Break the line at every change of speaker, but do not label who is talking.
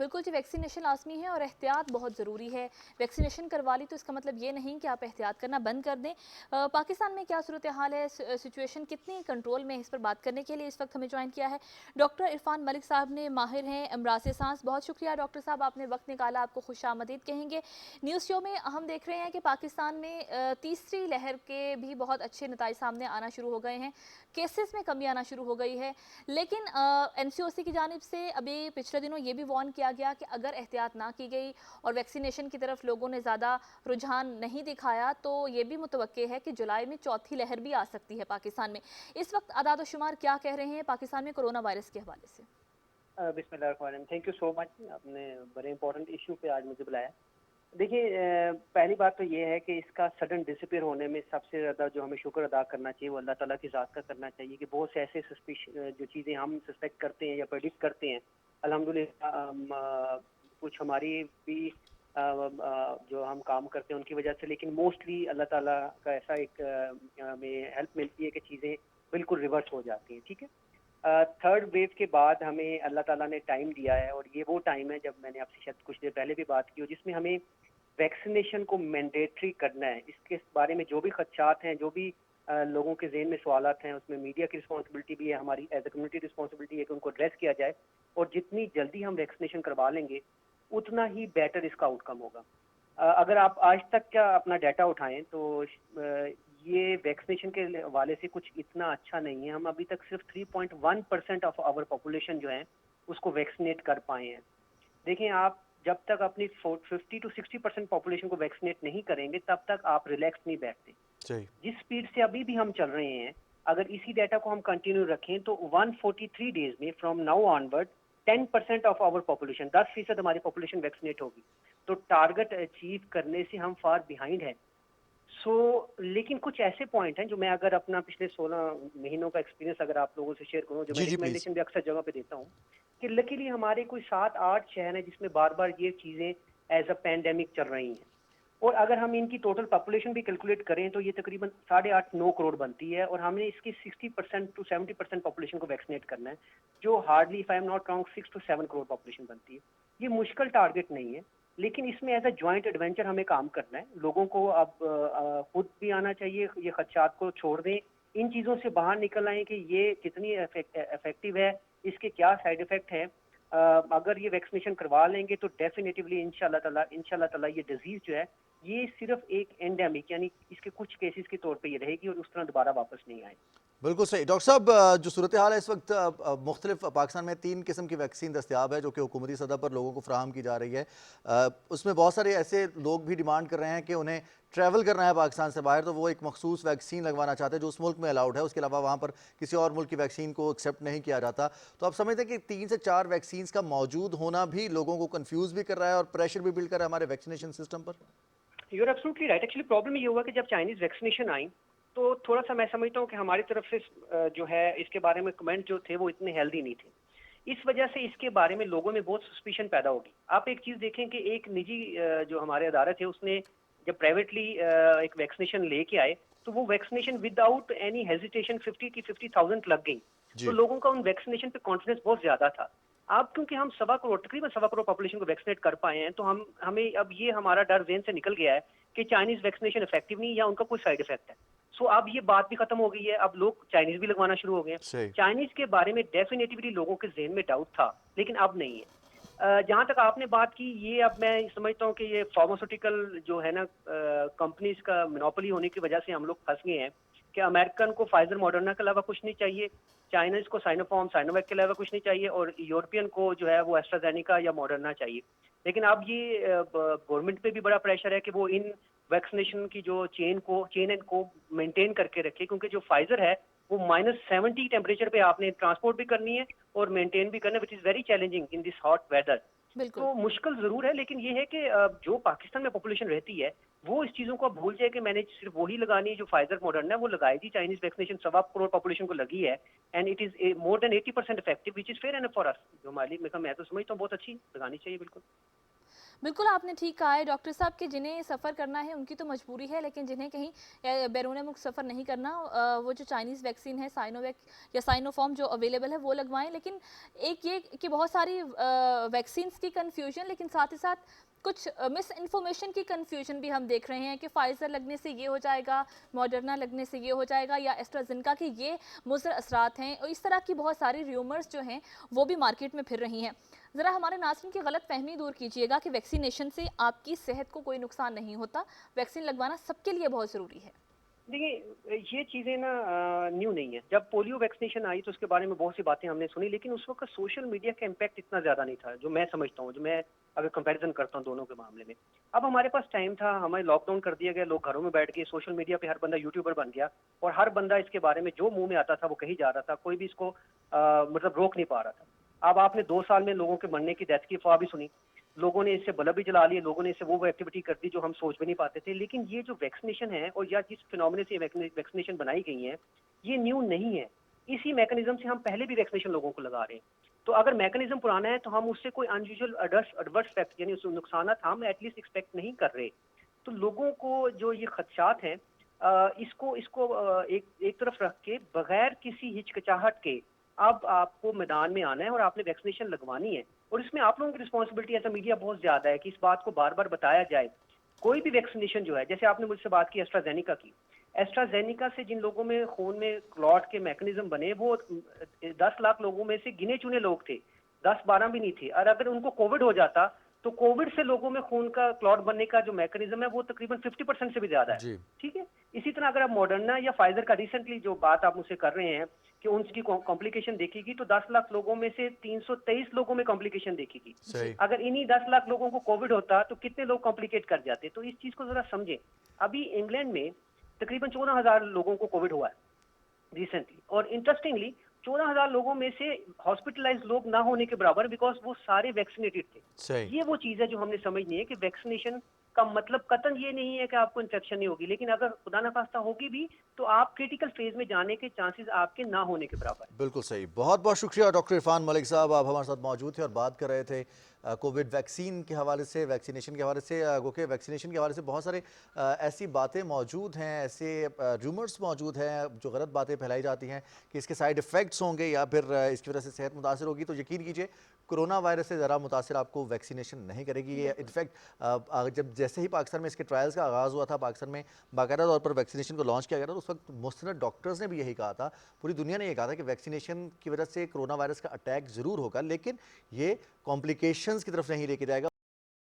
बिल्कुल जी, वैक्सीनेशन लाज़मी है और एहतियात बहुत ज़रूरी है। वैक्सीनेशन करवा ली तो इसका मतलब ये नहीं कि आप एहतियात करना बंद कर दें। पाकिस्तान में क्या सूरत हाल है, सिचुएशन कितनी कंट्रोल में है, इस पर बात करने के लिए इस वक्त हमें ज्वाइन किया है डॉक्टर इरफान मलिक साहब ने, माहिर हैं अमराज सांस। बहुत शुक्रिया डॉक्टर साहब, आपने वक्त निकाला, आपको खुशामदीद कहेंगे। न्यूज़ शो में हम देख रहे हैं कि पाकिस्तान में तीसरी लहर के भी बहुत अच्छे नताइज सामने आना शुरू हो गए हैं, केसेस में कमी आना शुरू हो गई है। लेकिन एनसीओसी की जानिब से अभी पिछले दिनों ये भी वार्न किया गया कि अगर एहतियात ना की गई और वैक्सीनेशन की तरफ लोगों ने ज़्यादा रुझान नहीं दिखाया तो ये भी मुतवक्के है कि जुलाई में चौथी लहर भी आ सकती है पाकिस्तान में। इस वक्त आदाद शुमार क्या कह रहे हैं पाकिस्तान में कोरोना वायरस के हवाले से?
बिस्मिल्लाह, थैंक यू सो मच। आपने बड़े इंपॉर्टेंट इशू पे आज मुझे बुलाया। देखिए, पहली बात तो ये है कि इसका सडन डिसअपीयर होने में सबसे ज़्यादा जो हमें शुक्र अदा करना चाहिए वो अल्लाह ताला की ज़ात का करना चाहिए कि बहुत से ऐसे जो चीज़ें हम सस्पेक्ट करते हैं या प्रेडिक्ट करते हैं, अल्हम्दुलिल्लाह कुछ हमारी भी जो हम काम करते हैं उनकी वजह से, लेकिन मोस्टली अल्लाह ताला का ऐसा एक हमें हेल्प मिलती है कि चीज़ें बिल्कुल रिवर्स हो जाती हैं। ठीक है। थर्ड वेव के बाद हमें अल्लाह ताला ने टाइम दिया है और ये वो टाइम है जब मैंने आपसे शायद कुछ देर पहले भी बात की हो, जिसमें हमें वैक्सीनेशन को मैंडेटरी करना है। इसके बारे में जो भी खदशात हैं, जो भी लोगों के ज़हन में सवालात हैं, उसमें मीडिया की रिस्पॉन्सिबिलिटी भी है, हमारी एज अ कम्युनिटी रिस्पॉन्सिबिलिटी है कि उनको एड्रेस किया जाए। और जितनी जल्दी हम वैक्सीनेशन करवा लेंगे उतना ही बेटर इसका आउटकम होगा। अगर आप आज तक का अपना डाटा उठाएं तो ये वैक्सीनेशन के हवाले से कुछ इतना अच्छा नहीं है। हम अभी तक सिर्फ 3.1% ऑफ आवर पॉपुलेशन जो है उसको वैक्सीनेट कर पाए हैं। देखें, आप जब तक अपनी 50 to 60% पॉपुलेशन को वैक्सीनेट नहीं करेंगे तब तक आप रिलैक्स नहीं बैठते।
सही।
जिस स्पीड से अभी भी हम चल रहे हैं, अगर इसी डाटा को हम कंटिन्यू रखें तो 143 डेज में from now onward 10% of our population, 10% हमारी पॉपुलेशन वैक्सीनेट होगी। तो टारगेट अचीव करने से हम फार बिहाइंड हैं। लेकिन कुछ ऐसे पॉइंट हैं जो मैं अगर अपना पिछले 16 महीनों का एक्सपीरियंस अगर आप लोगों से शेयर करूं, जो मैं
जी जी प्लीज।
रिकमेंडेशन भी अक्सर जगह पे देता हूं, कि लकीली हमारे कोई 7-8 शहर हैं जिसमें बार बार ये चीजें एज अ पैंडेमिक चल रही हैं। और अगर हम इनकी टोटल पॉपुलेशन भी कैलकुलेट करें तो ये तकरीबन 8.5-9 करोड़ बनती है, और हमने इसकी 60% to 70% पॉपुलेशन को वैक्सीनेट करना है, जो hardly if I am not wrong 6 to 7 crore population बनती है। ये मुश्किल टारगेट नहीं है, लेकिन इसमें एज अ जॉइंट एडवेंचर हमें काम करना है। लोगों को अब खुद भी आना चाहिए, ये खदशात को छोड़ दें, इन चीज़ों से बाहर निकल आए कि ये कितनी इफेक्टिव है, इसके क्या साइड इफेक्ट है। अगर ये वैक्सीनेशन करवा लेंगे तो डेफिनेटिवली इंशाल्लाह ताला ये डिजीज जो है ये सिर्फ एक एंडेमिक यानी इसके कुछ केसेस के तौर पे ये रहेगी और उस तरह दोबारा वापस नहीं आएगी।
बिल्कुल सही। डॉक्टर साहब, जो सूरत हाल है इस वक्त, मुख्तलिफ पाकिस्तान में 3 किस्म की वैक्सीन दस्तियाब है जो कि हुकूमती सतह पर लोगों को फ्राहम की जा रही है। उसमें बहुत सारे ऐसे लोग भी डिमांड कर रहे हैं कि उन्हें ट्रैवल करना है पाकिस्तान से बाहर, तो वो एक मखसूस वैक्सीन लगवाना चाहते हैं जो उस मुल्क में अलाउड है, उसके अलावा वहाँ पर किसी और मुल्क की वैक्सीन को एक्सेप्ट नहीं किया जाता। तो आप समझते हैं कि 3 से 4 वैक्सीन का मौजूद होना भी लोगों को कन्फ्यूज़ भी कर रहा है और प्रेशर भी बिल्ड कर रहा है हमारे वैक्सीनेशन सिस्टम पर?
You're absolutely right. Actually problem ये हुआ कि जब चाइनीज वैक्सीनेशन आई तो थोड़ा सा मैं समझता हूँ कि हमारी तरफ से जो है इसके बारे में कमेंट जो थे वो इतने हेल्दी नहीं थे। इस वजह से इसके बारे में लोगों में बहुत सस्पिशन पैदा होगी। आप एक चीज देखें कि एक निजी जो हमारे अदालत थे उसने जब प्राइवेटली एक वैक्सीनेशन लेके आए तो वो वैक्सीनेशन विदाउट एनी हेजिटेशन 50,000 लग गई। तो
जी।
लोगों का उन वैक्सीनेशन पे कॉन्फिडेंस बहुत ज्यादा था। अब क्योंकि हम तकरीबन 1.25 करोड़ पॉपुलेशन को वैक्सीनेट कर पाए हैं तो हमें अब ये हमारा डर ज़हन से निकल गया है कि चाइनीज वैक्सीनेशन इफेक्टिव नहीं या उनका कोई साइड इफेक्ट है। सो अब ये बात भी खत्म हो गई है, अब लोग चाइनीज भी लगवाना शुरू हो गए हैं।
सही।
चाइनीज के बारे में डेफिनेटली लोगों के जहन में डाउट था, लेकिन अब नहीं है। जहां तक आपने बात की, ये अब मैं समझता हूँ कि ये फार्मास्यूटिकल जो है ना कंपनीज का मोनोपोली होने की वजह से हम लोग फंस गए हैं कि अमेरिकन को फाइजर मॉडर्ना के अलावा कुछ नहीं चाहिए, चाइनीज को साइनोफार्म साइनोवैक के अलावा कुछ नहीं चाहिए, और यूरोपियन को जो है वो एस्ट्राजेनिका या मॉडर्ना चाहिए। लेकिन अब ये गवर्नमेंट पे भी बड़ा प्रेशर है कि वो इन वैक्सीनेशन की जो चेन एंड को मेंटेन करके रखे, क्योंकि जो फाइजर है वो -70 टेम्परेचर पे आपने ट्रांसपोर्ट भी करनी है और मेंटेन भी करना है, which is very challenging in this hot weather.
बिल्कुल।
तो मुश्किल जरूर है, लेकिन ये है कि जो पाकिस्तान में पॉपुलेशन रहती है वो इस चीजों को अब भूल जाए कि मैंने सिर्फ वही लगानी है जो फाइजर मॉडर्ना है वो लगाएगी। चाइनीज वैक्सीनेशन 1.25 करोड़ पॉपुलेशन को लगी है and it is more than 80% effective, which is fair enough for us. जो हमारे लिए मैं तो समझता हूँ बहुत अच्छी लगानी चाहिए, बिल्कुल।
बिल्कुल आपने ठीक कहा है डॉक्टर साहब कि जिन्हें सफ़र करना है उनकी तो मजबूरी है, लेकिन जिन्हें कहीं बैरून मुल्क सफ़र नहीं करना, वो जो चाइनीज़ वैक्सीन है साइनोवैक या साइनोफॉर्म जो अवेलेबल है वो लगवाएं। लेकिन एक ये कि बहुत सारी वैक्सीन्स की कन्फ्यूजन, लेकिन साथ ही साथ कुछ मिस इन्फॉर्मेशन की कन्फ्यूजन भी हम देख रहे हैं कि फ़ाइज़र लगने से ये हो जाएगा, मॉडर्ना लगने से ये हो जाएगा, या एस्ट्राजेनेका के ये मुज़र असरात हैं, और इस तरह की बहुत सारी र्यूमर्स जो हैं वो भी मार्केट में फिर रही हैं। ज़रा हमारे नाज़रीन की गलत फहमी दूर कीजिएगा कि वैक्सीनेशन से आपकी सेहत को कोई नुकसान नहीं होता, वैक्सीन लगवाना सबके लिए बहुत ज़रूरी है।
देखिए ये चीज़ें ना न्यू नहीं है। जब पोलियो वैक्सीनेशन आई तो उसके बारे में बहुत सी बातें हमने सुनी, लेकिन उस वक्त सोशल मीडिया का इम्पैक्ट इतना ज़्यादा नहीं था, जो मैं समझता हूँ, जो मैं अगर कंपैरिजन करता हूँ दोनों के मामले में। अब हमारे पास टाइम था, हमें लॉकडाउन कर दिया गया, लोग घरों में बैठ गए, सोशल मीडिया पे हर बंदा यूट्यूबर बन गया और हर बंदा इसके बारे में जो मुंह में आता था वो कही जा रहा था, कोई भी इसको मतलब रोक नहीं पा रहा था। अब आपने 2 साल में लोगों के मरने की, डेथ की अफवाह भी सुनी, लोगों ने इससे बल्ब भी जला लिए, लोगों ने इससे वो एक्टिविटी कर दी जो हम सोच भी नहीं पाते थे। लेकिन ये जो वैक्सीनेशन है और या जिस फिनोमिना से वैक्सीनेशन बनाई गई है, ये न्यू नहीं है। इसी मैकेनिज्म से हम पहले भी वैक्सीनेशन लोगों को लगा रहे हैं। तो अगर मैकेनिज्म पुराना है तो हम उससे कोई अनयूजुअल एडवर्स इफेक्ट यानी उससे नुकसान हम एटलीस्ट एक्सपेक्ट नहीं कर रहे। तो लोगों को जो ये खदशात हैं, इसको इसको एक तरफ रख के बगैर किसी हिचकिचाहट के अब आपको मैदान में आना है और आपने वैक्सीनेशन लगवानी है। और इसमें आप लोगों की रिस्पॉन्सिबिलिटी एज अ मीडिया बहुत ज्यादा है कि इस बात को बार बार बताया जाए। कोई भी वैक्सीनेशन जो है, जैसे आपने मुझसे बात की एस्ट्राजेनिका की, एस्ट्राजेनिका से जिन लोगों में खून में क्लॉट के मैकेनिज्म बने वो 10 लाख लोगों में से गिने चुने लोग थे, 10-12 भी नहीं थे। और अगर उनको कोविड हो जाता तो कोविड से लोगों में खून का क्लॉट बनने का जो मैकेनिज्म है वो तकरीबन 50% से भी ज्यादा है।
जी।
ठीक है। इसी तरह अगर आप मॉडर्ना या फाइजर का रिसेंटली जो बात आप मुझसे कर रहे हैं कि उनकी कॉम्प्लिकेशन देखेगी तो 10 लाख लोगों में से 323 लोगों में कॉम्प्लिकेशन देखेगी।
सही।
अगर इन्हीं 10 लाख लोगों को कोविड होता तो कितने लोग कॉम्प्लिकेट कर जाते। तो इस चीज को जरा समझें। अभी इंग्लैंड में तकरीबन 14,000 लोगों को कोविड हुआ है रिसेंटली, और इंटरेस्टिंगली 14,000 लोगों में से हॉस्पिटलाइज लोग ना होने के बराबर, बिकॉज वो सारे वैक्सीनेटेड थे।
सही।
ये वो चीज है जो हमने समझनी है कि वैक्सीनेशन का मतलब कतन ये नहीं है कि आपको इन्फेक्शन नहीं होगी, लेकिन अगर खुदा ना खास्ता होगी भी तो आप क्रिटिकल फेज में जाने के चांसेस आपके ना होने के बराबर है।
बिल्कुल सही। बहुत बहुत शुक्रिया डॉक्टर इरफान मलिक साहब, आप हमारे साथ मौजूद थे और बात कर रहे थे कोविड वैक्सीन के हवाले से, वैक्सीनेशन के हवाले से। क्योंकि वैक्सीनेशन के हवाले से बहुत सारे ऐसी बातें मौजूद हैं, ऐसे रूमर्स मौजूद हैं जो गलत बातें फैलाई जाती हैं कि इसके साइड इफ़ेक्ट्स होंगे या फिर इसकी वजह से सेहत मुतासर होगी। तो यकीन कीजिए कोरोना वायरस से ज़रा मुतासर आपको वैक्सीनेशन नहीं करेगी। ये इनफैक्ट जब जैसे ही पाकिस्तान में इसके ट्रायल्स का आगाज़ हुआ था, पाकिस्तान में बाकायदा तौर पर वैक्सीनेशन को लॉन्च किया गया था, तो उस वक्त मुस्तनद डॉक्टर्स ने भी यही कहा था, पूरी दुनिया ने यह कहा था कि वैक्सीनेशन की वजह से कोरोना वायरस का अटैक ज़रूर होगा, लेकिन ये कॉम्प्लिकेशंस की तरफ नहीं लेके जाएगा।